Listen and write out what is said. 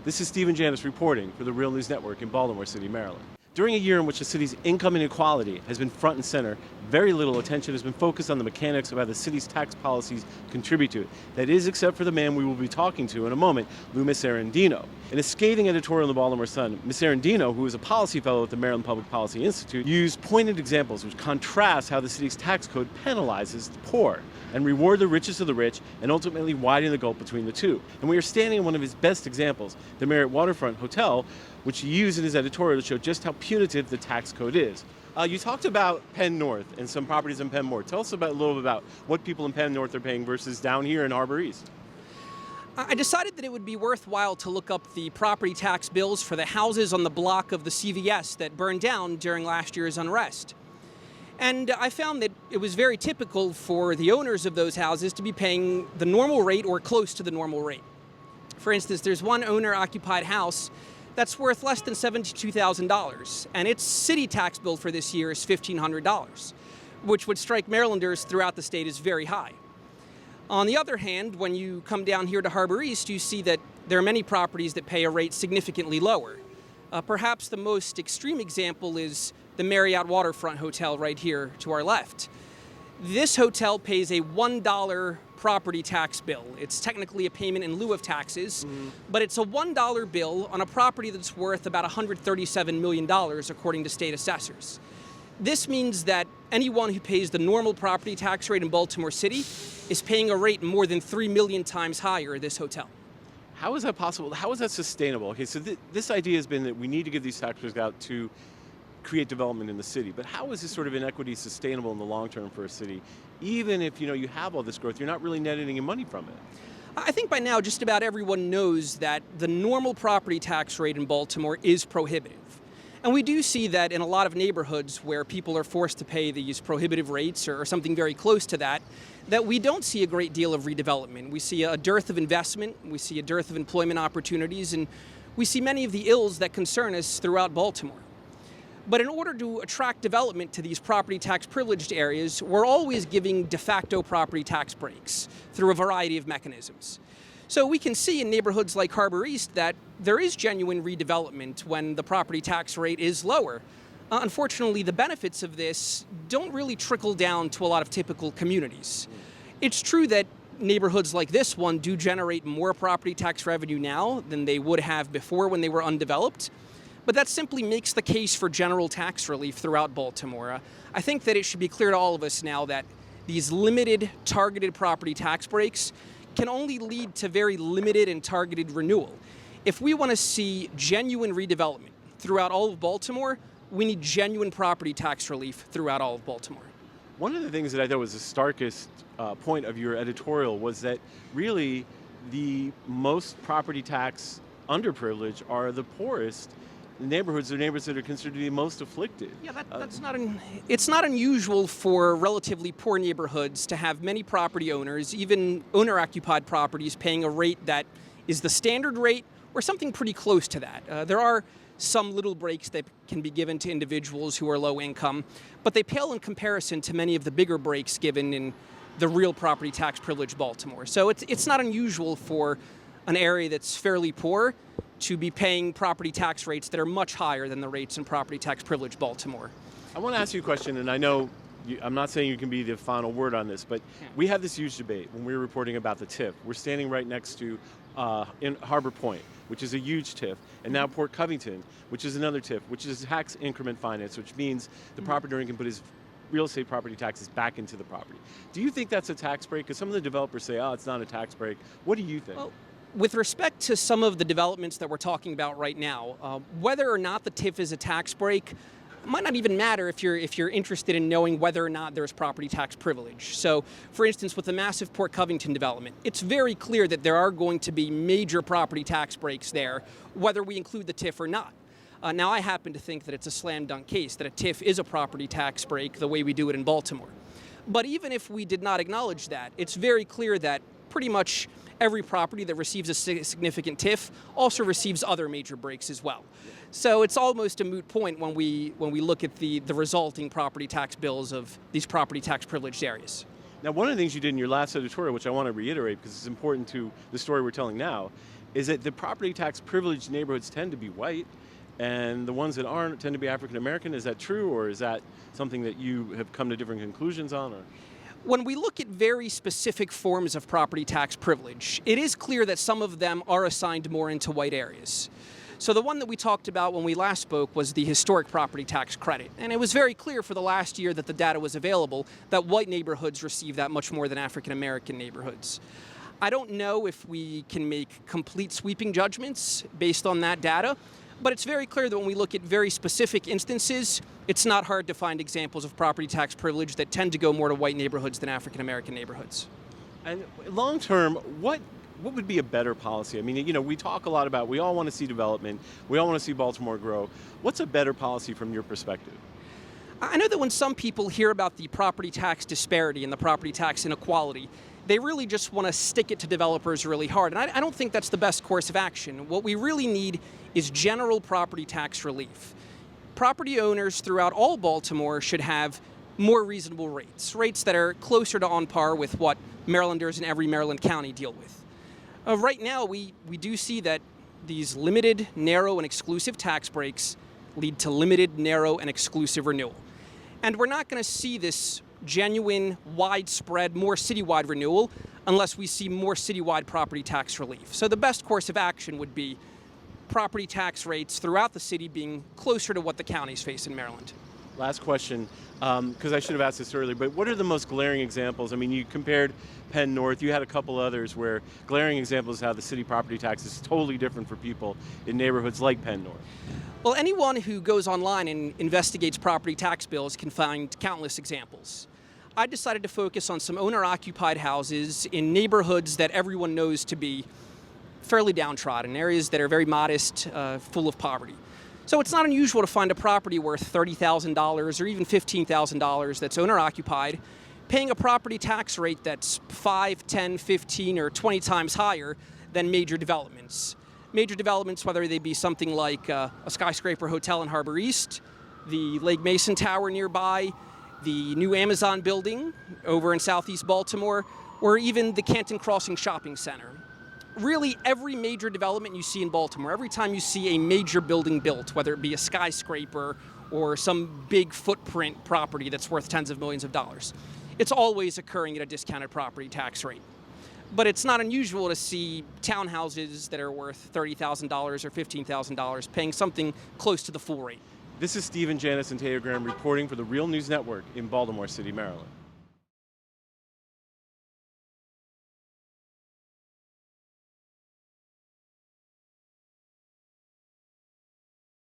This is Stephen Janis reporting for the Real News Network in Baltimore City, Maryland. During a year in which the city's income inequality has been front and center, very little attention has been focused on the mechanics of how the city's tax policies contribute to it. That is, except for the man we will be talking to in a moment, Miserendino. In a scathing editorial in the Baltimore Sun, Miserendino, who is a policy fellow at the Maryland Public Policy Institute, used pointed examples which contrast how the city's tax code penalizes the poor and reward the richest of the rich and ultimately widen the gulf between the two. And we are standing in one of his best examples, the Marriott Waterfront Hotel, which he used in his editorial to show just how punitive the tax code is. You talked about Penn North and some properties in Penn North. Tell us a little bit about what people in Penn North are paying versus down here in Harbor East. I decided that it would be worthwhile to look up the property tax bills for the houses on the block of the CVS that burned down during last year's unrest. And I found that it was very typical for the owners of those houses to be paying the normal rate or close to the normal rate. For instance, there's one owner-occupied house that's worth less than $72,000, and its city tax bill for this year is $1,500, which would strike Marylanders throughout the state as very high. On the other hand, when you come down here to Harbor East, you see that there are many properties that pay a rate significantly lower. Perhaps the most extreme example is the Marriott Waterfront Hotel right here to our left. This hotel pays a $1 property tax bill. It's technically a payment in lieu of taxes, but it's a $1 bill on a property that's worth about $137 million, according to state assessors. This means that anyone who pays the normal property tax rate in Baltimore City is paying a rate more than 3 million times higher at this hotel. How is that possible? How is that sustainable? Okay, so this idea has been that we need to give these tax breaks out to create development in the city. But how is this sort of inequity sustainable in the long term for a city? Even if you have all this growth, you're not really netting any money from it. I think by now just about everyone knows that the normal property tax rate in Baltimore is prohibitive. And we do see that in a lot of neighborhoods where people are forced to pay these prohibitive rates or something very close to that we don't see a great deal of redevelopment. We see a dearth of investment, we see a dearth of employment opportunities, and we see many of the ills that concern us throughout Baltimore. But in order to attract development to these property tax privileged areas, we're always giving de facto property tax breaks through a variety of mechanisms. So we can see in neighborhoods like Harbor East that there is genuine redevelopment when the property tax rate is lower. Unfortunately, the benefits of this don't really trickle down to a lot of typical communities. It's true that neighborhoods like this one do generate more property tax revenue now than they would have before when they were undeveloped. But that simply makes the case for general tax relief throughout Baltimore. I think that it should be clear to all of us now that these limited, targeted property tax breaks can only lead to very limited and targeted renewal. If we want to see genuine redevelopment throughout all of Baltimore, we need genuine property tax relief throughout all of Baltimore. One of the things that I thought was the starkest point of your editorial was that really the most property tax underprivileged are the poorest neighborhoods, or neighborhoods that are considered to be most afflicted. Yeah, it's not unusual for relatively poor neighborhoods to have many property owners, even owner-occupied properties, paying a rate that is the standard rate or something pretty close to that. There are some little breaks that can be given to individuals who are low income, but they pale in comparison to many of the bigger breaks given in the real property tax privileged Baltimore. So it's not unusual for an area that's fairly poor to be paying property tax rates that are much higher than the rates in property tax privileged Baltimore. I want to ask you a question, and I know I'm not saying you can be the final word on this, but we had this huge debate when we were reporting about the TIF. We're standing right next to in Harbor Point, which is a huge TIF, and now Port Covington, which is another TIF, which is tax increment finance, which means the property owner can put his real estate property taxes back into the property. Do you think that's a tax break? Because some of the developers say, oh, it's not a tax break. What do you think? Well, with respect to some of the developments that we're talking about right now, whether or not the TIF is a tax break might not even matter if you're interested in knowing whether or not there's property tax privilege. So, for instance, with the massive Port Covington development, it's very clear that there are going to be major property tax breaks there, whether we include the TIF or not. Now, I happen to think that it's a slam dunk case, that a TIF is a property tax break the way we do it in Baltimore. But even if we did not acknowledge that, it's very clear that pretty much every property that receives a significant TIF also receives other major breaks as well. So it's almost a moot point when we look at the resulting property tax bills of these property tax privileged areas. Now, one of the things you did in your last editorial, which I want to reiterate because it's important to the story we're telling now, is that the property tax privileged neighborhoods tend to be white, and the ones that aren't tend to be African American. Is that true, or is that something that you have come to different conclusions on? Or? When we look at very specific forms of property tax privilege, it is clear that some of them are assigned more into white areas. So the one that we talked about when we last spoke was the historic property tax credit. And it was very clear for the last year that the data was available that white neighborhoods receive that much more than African American neighborhoods. I don't know if we can make complete sweeping judgments based on that data, but it's very clear that when we look at very specific instances, it's not hard to find examples of property tax privilege that tend to go more to white neighborhoods than African American neighborhoods. And long term, what would be a better policy? I mean, we talk a lot about, we all want to see development, we all want to see Baltimore grow. What's a better policy from your perspective? I know that when some people hear about the property tax disparity and the property tax inequality, they really just want to stick it to developers really hard. And I don't think that's the best course of action. What we really need is general property tax relief. Property owners throughout all Baltimore should have more reasonable rates that are closer to on par with what Marylanders in every Maryland county deal with. Right now, we do see that these limited, narrow, and exclusive tax breaks lead to limited, narrow, and exclusive renewal. And we're not going to see this genuine, widespread, more citywide renewal unless we see more citywide property tax relief. So the best course of action would be property tax rates throughout the city being closer to what the counties face in Maryland. Last question, because I should have asked this earlier, but what are the most glaring examples? I mean, you compared Penn North, you had a couple others where glaring examples of how the city property tax is totally different for people in neighborhoods like Penn North. Well, anyone who goes online and investigates property tax bills can find countless examples. I decided to focus on some owner-occupied houses in neighborhoods that everyone knows to be fairly downtrodden, areas that are very modest, full of poverty. So it's not unusual to find a property worth $30,000 or even $15,000 that's owner-occupied, paying a property tax rate that's 5, 10, 15, or 20 times higher than major developments. Major developments, whether they be something like a skyscraper hotel in Harbor East, the Lake Mason Tower nearby, the new Amazon building over in southeast Baltimore, or even the Canton Crossing Shopping Center. Really, every major development you see in Baltimore, every time you see a major building built, whether it be a skyscraper or some big footprint property that's worth tens of millions of dollars, it's always occurring at a discounted property tax rate. But it's not unusual to see townhouses that are worth $30,000 or $15,000 paying something close to the full rate. This is Stephen, Janice, and Taylor Graham reporting for the Real News Network in Baltimore City, Maryland.